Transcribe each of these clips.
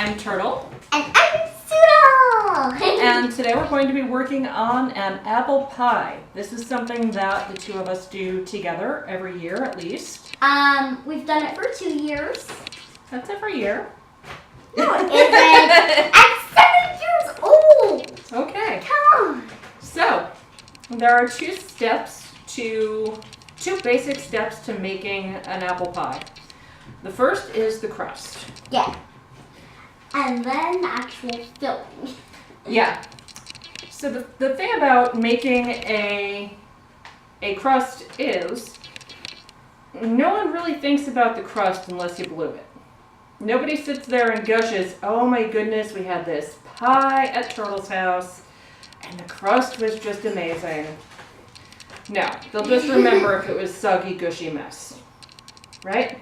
I'm Turtle. And I'm Pseudo! And today we're going to be working on an apple pie. This is something that the two of us do together every year at least. We've done it for 2 years. That's every year. No, it isn't. I'm 7 years old! Okay. Come on! So, there are two basic steps to making an apple pie. The first is the crust. Yeah. And then the actual filling. Yeah. So the thing about making a crust is no one really thinks about the crust unless you blew it. Nobody sits there and gushes, oh my goodness, we had this pie at Turtle's house and the crust was just amazing. No, they'll just remember if it was soggy, gushy mess. Right?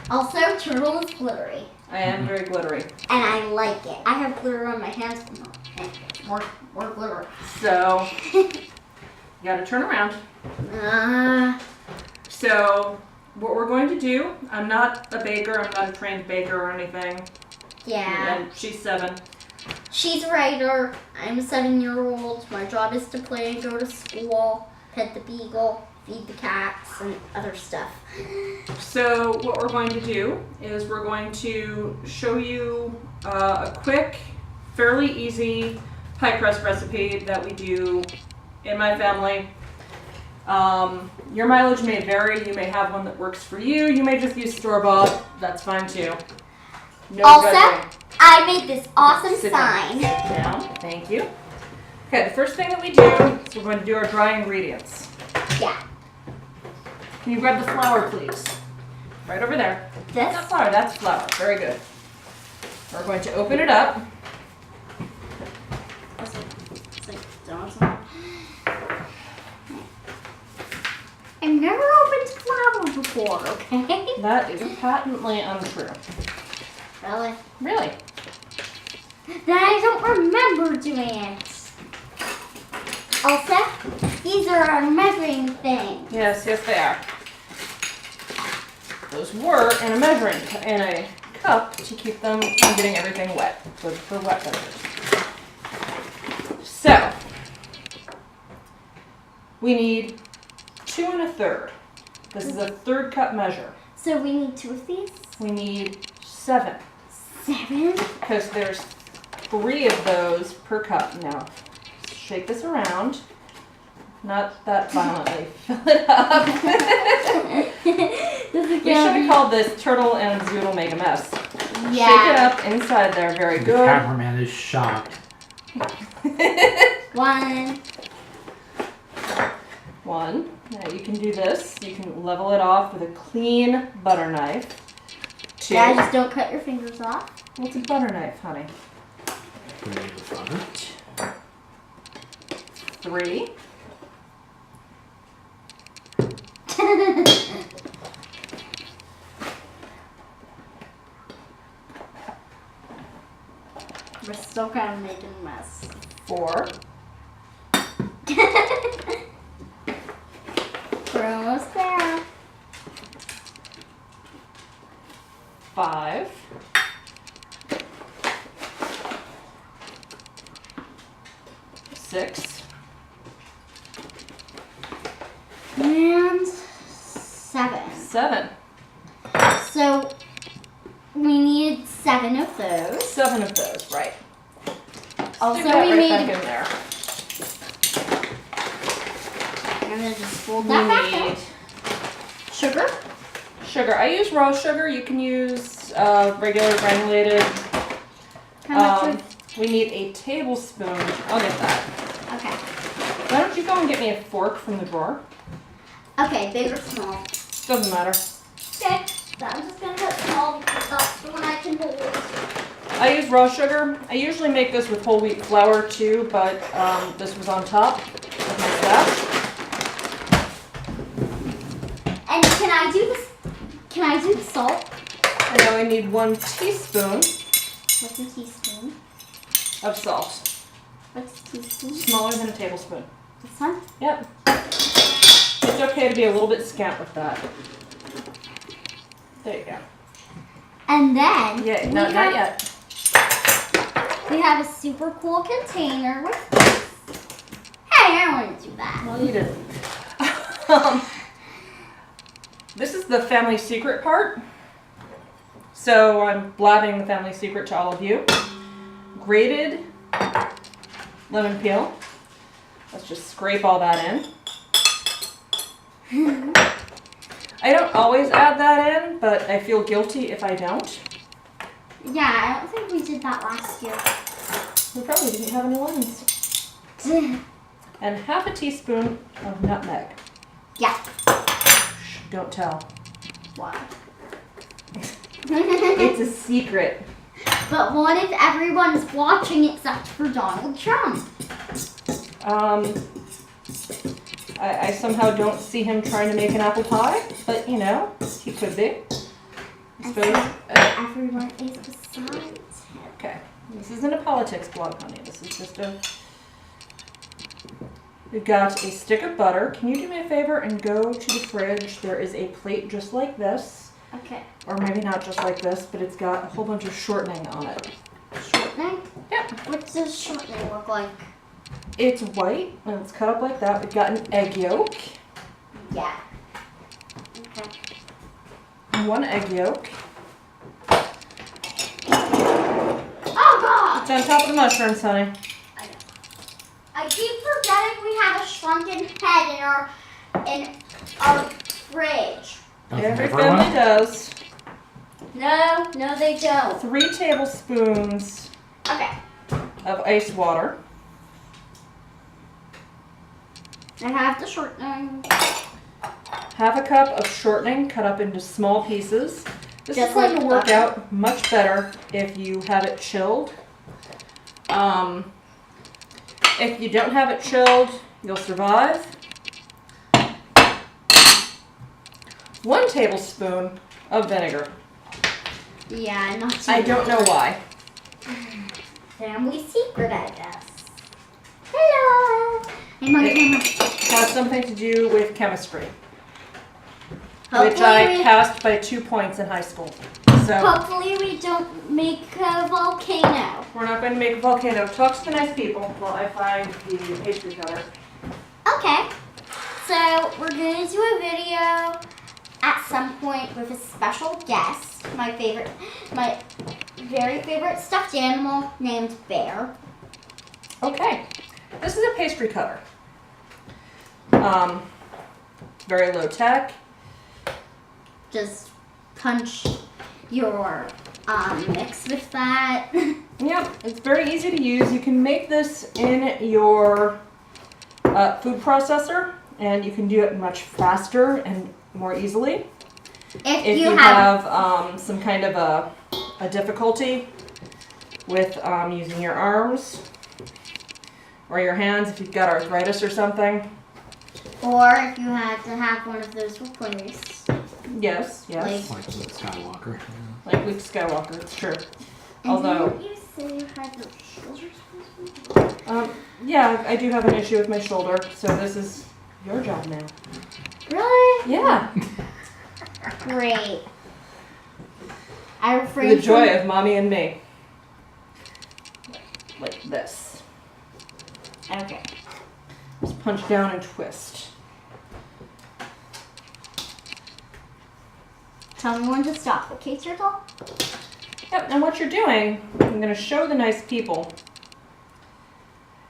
Also, Turtle is glittery. I am very glittery. And I like it. I have glitter on my hands. More glitter. So, you gotta turn around. So, what we're going to do, I'm not a baker, I'm not a trained baker or anything. Yeah. And she's 7. She's a writer. I'm a 7-year-old. My job is to play, go to school, pet the beagle, feed the cats, and other stuff. So what we're going to do is we're going to show you a quick, fairly easy pie crust recipe that we do in my family. Your mileage may vary. You may have one that works for you. You may just use store-bought. That's fine too. No also, judging. I made this awesome Sit sign. down. Thank you. Okay, the first thing that we do is we're going to do our dry ingredients. Yeah. Can you grab the flour, please? Right over there. This? Not flour, that's flour. Very good. We're going to open it up. I've never opened flour before, okay? That is patently untrue. Really? Really? Then I don't remember doing it. Also, these are our measuring things. Yes, yes they are. Those were in a cup to keep them from getting everything wet, for wet beverage. So, we need 2 1/3. This is a 1/3 cup measure. So we need 2 of these? We need 7. 7? Because there's 3 of those per cup. Now, shake this around. Not that violently. Fill it up. We should have called this Turtle and Zoodle Make a Mess. Yeah. Shake it up inside there. Very The good. cameraman is shocked. 1. 1. Now you can do this. You can level it off with a clean butter knife. 2. Yeah, just don't cut your fingers off. What's a butter knife, honey? 3. We're still kind of making a mess. 4. We're almost there. 5. 6. And 7. 7. So we needed 7 of those. 7 of those, right. Also, Stick that we right made. back in there. I'm gonna just fold that back We up. need Sugar. sugar. I use raw sugar. You can use regular granulated. How much? We need a tablespoon. I'll get that. Okay. Why don't you go and get me a fork from the drawer? Okay, big or small. Doesn't matter. Okay. So I'm just gonna put small because that's the one I can hold. I use raw sugar. I usually make this with whole wheat flour too, but this was on top of my stash. And can I do this? Can I do the salt? And now we need 1 teaspoon What's a teaspoon? of salt. What's a teaspoon? Smaller than a tablespoon. This one? Yep. It's okay to be a little bit scant with that. There you go. And then Yeah, not yet. we have a super cool container with this. Hey, I don't want to do that. Well, you didn't. This is the family secret part. So I'm blabbing the family secret to all of you. Grated lemon peel. Let's just scrape all that in. I don't always add that in, but I feel guilty if I don't. Yeah, I don't think we did that last year. We probably didn't have any lemons. And half a teaspoon of nutmeg. Yeah. Shh, don't tell. What? It's a secret. But what if everyone's watching except for Donald Trump? I somehow don't see him trying to make an apple pie, but you know, he could be. I suppose. Everyone is besides him. Okay, this isn't a politics blog, honey. This is just a. We've got a stick of butter. Can you do me a favor and go to the fridge? There is a plate just like this. Okay. Or maybe not just like this, but it's got a whole bunch of shortening on it. Shortening? Yep. What does shortening look like? It's white and it's cut up like that. We've got an egg yolk. Yeah. Okay. One egg yolk. Oh God! It's on top of the mushrooms, honey. I keep forgetting we have a shrunken head in our fridge. Every family does. No, they don't. 3 tablespoons Okay. of ice water. I have the shortening. Half a cup of shortening cut up into small pieces. This Just is going like to work butter. out much better if you have it chilled. If you don't have it chilled, you'll survive. 1 tablespoon of vinegar. Yeah, not too I don't know why. Family secret, I guess. Hello. I'm on camera. Has something to do with chemistry, which Hopefully I we- passed by 2 points in high school. So Hopefully we don't make a volcano. we're not going to make a volcano. Talk to the nice people while I find the pastry cutter. Okay. So we're going to do a video at some point with a special guest. My very favorite stuffed animal named Bear. Okay, this is a pastry cutter. Very low tech. Just punch your mix with that. Yep, it's very easy to use. You can make this in your food processor, and you can do it much faster and more easily. If you have some kind of a difficulty with using your arms or your hands, if you've got arthritis or something. Or if you had to have one of those replaced. Yes, yes. Like Luke Skywalker. Like Luke Skywalker, it's true. And Although, didn't you say you had your shoulders? yeah, I do have an issue with my shoulder, so this is your job now. Really? Yeah. Great. I For refrain the joy from... of mommy and me. Like this. Okay. Just punch down and twist. Tell me when to stop, okay, Turtle? Yep, and what you're doing, I'm going to show the nice people,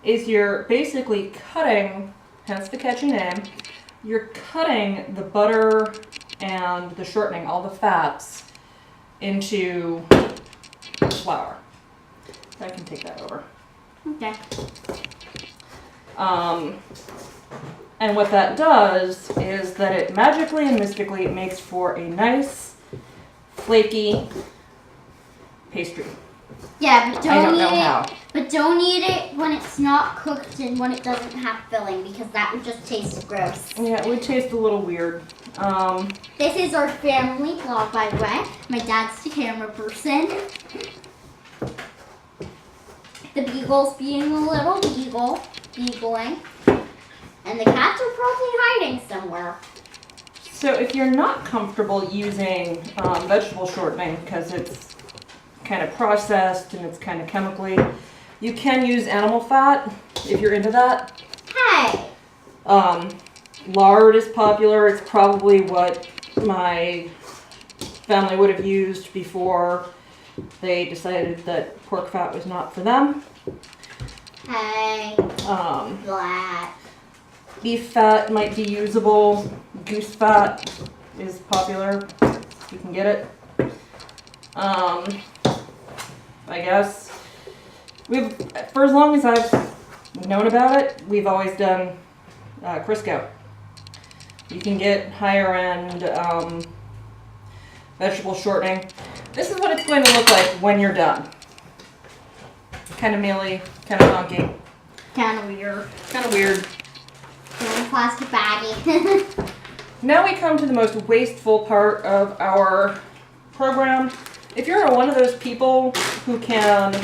is you're basically cutting, hence the catchy name, you're cutting the butter and the shortening, all the fats, into flour. I can take that over. Okay. And what that does is that it magically and mystically makes for a nice, flaky pastry. Yeah, but I don't don't know eat it. how. But don't eat it when it's not cooked and when it doesn't have filling because that would just taste gross. Yeah, it would taste a little weird. This is our family vlog, by the way. My dad's the camera person. The beagle's being a little beagling. And the cats are probably hiding somewhere. So if you're not comfortable using vegetable shortening because it's kind of processed and it's kind of chemically, you can use animal fat if you're into that. Hey. Lard is popular. It's probably what my family would have used before they decided that pork fat was not for them. Hey. Black. Beef fat might be usable. Goose fat is popular. You can get it. I guess for as long as I've known about it, we've always done Crisco. You can get higher end vegetable shortening. This is what it's going to look like when you're done. Kind of mealy, kind of funky. Kind of weird. Kind of weird. Little plastic baggie. Now we come to the most wasteful part of our program. If you're one of those people who can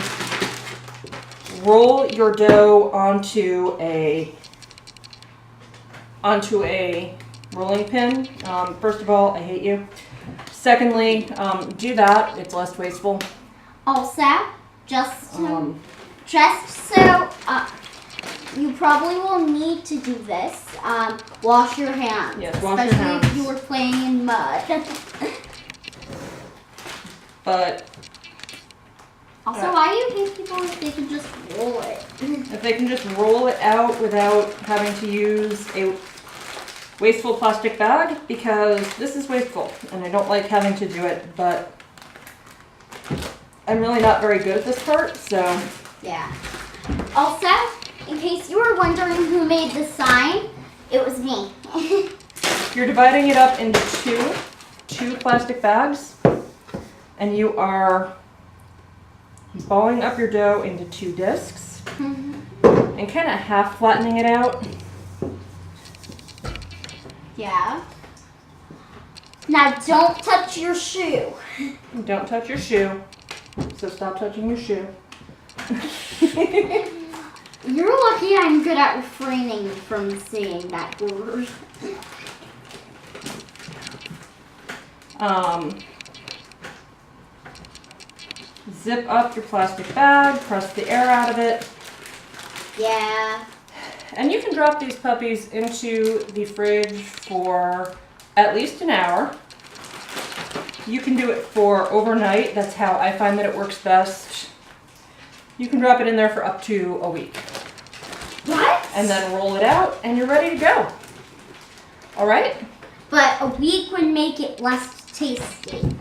roll your dough onto a rolling pin, first of all, I hate you. Secondly, do that. It's less wasteful. Also, just so you probably will need to do this. Wash your hands. Yes, wash your especially hands. if you were playing in mud. But Also, why do you hate people if they can just roll it? if they can just roll it out without having to use a wasteful plastic bag, because this is wasteful and I don't like having to do it, but I'm really not very good at this part, so. Yeah. Also, in case you were wondering who made the sign, it was me. You're dividing it up into two plastic bags, and you are balling up your dough into 2 discs and kind of half flattening it out. Yeah. Now don't touch your shoe. Don't touch your shoe, so stop touching your shoe. You're lucky I'm good at refraining from saying that word. Zip up your plastic bag, press the air out of it. Yeah. And you can drop these puppies into the fridge for at least an hour. You can do it for overnight. That's how I find that it works best. You can drop it in there for up to a week. What? And then roll it out and you're ready to go. All right? But a week would make it less tasty.